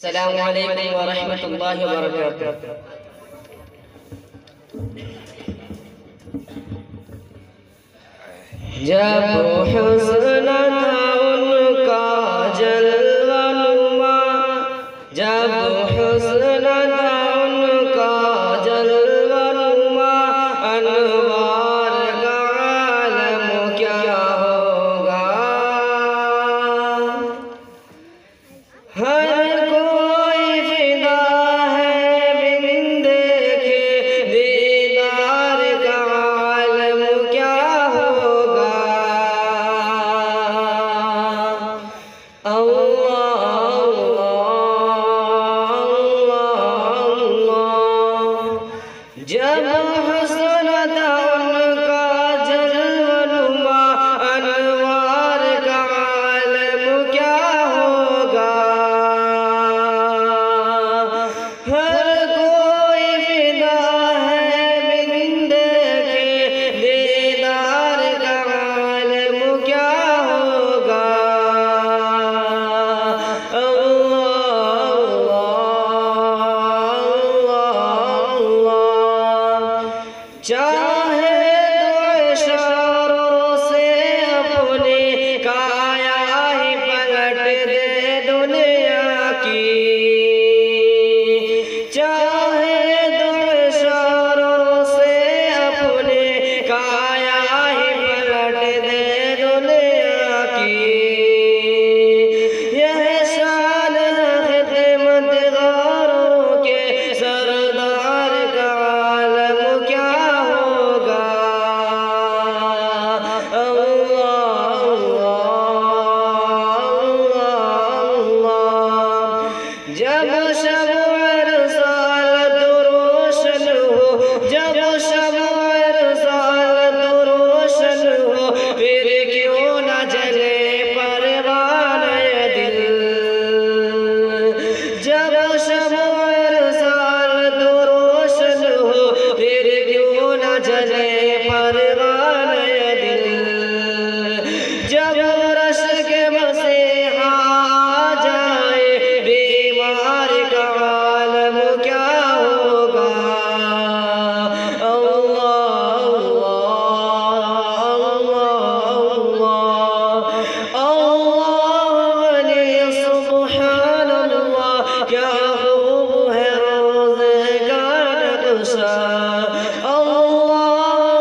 अस्सलामु अलैकुम व रहमतुल्लाहि व बरकातुहू। जब हुस्न था उनका जलवा नुमा, जब हुस्न था उनका जलवा नुमा, अनवार का आलम क्या होगा। हर कोई फिदा है बिन देखे दीदार का आलम क्या होगा। अल्लाह अल्लाह अल्लाह। जब हुस्न था उनका जलवा नुमा, अनवार का आलम क्या होगा। हर कोई फिदा है बिन देखे दीदार का आलम क्या होगा। चाहे तो इशारों से अपनी काया ही पलट दे दुनिया की, चाहे तो इशारों से अपनी काया ही पलट दे दुनिया की। यह शान खिदमतगारों के सरदार का आलम क्या होगा। अल्लाह अल्लाह। जब शब अरसाल तो रोशन हो, जब शब अरसाल तो रोशन हो, फिर क्यों न जले परवाने दिल। जब शब अरसाल तो रोशन हो, फिर क्यों न जले परवाने दिल। जब रश के मसीहा आ जाए, बीमार का आलम क्या होगा। अल्लाह अल्लाह अल्लाह वली सुब्हानल्लाह। क्या खूब है रोज़े का नक्शा। अल्लाह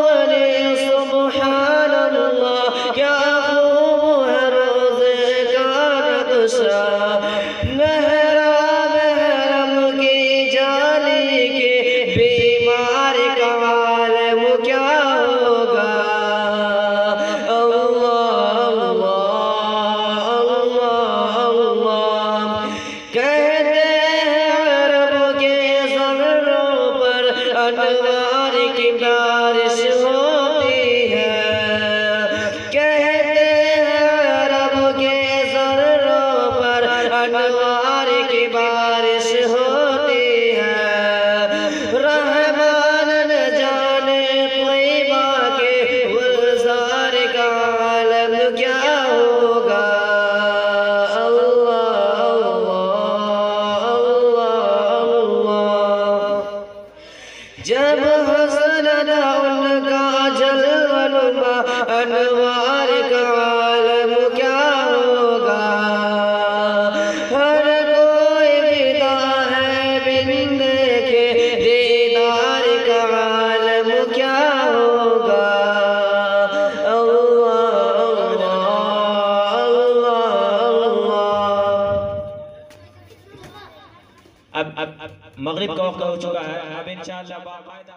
वली सुब्हानल्लाह। क्या खूब है रोज़े का नक्शा। मेहराब हरम की जाली के बीमार का आलम क्या होगा। अल्लाह अल्लाह अल्लाह। कहते हैं अरब के ज़र्रों पर अनवार की बारिश होती है। कहते हैं अरब के ज़र्रों पर अनवार की बारिश होती है। रहमान न जाने तैयबा के गुलज़ार का आलम क्या होगा। अल्लाह अल्लाह अल्लाह। जब हुस्न था उनका जलवा नुमा, अनवार का आलम क्या होगा। हर कोई फिदा है बिन देखे दीदार का आलम क्या होगा। अल्लाह अल्लाह अल्लाह। अब मगरिब का वक्त हो चुका है। अब इंशाअल्लाह बाकायदा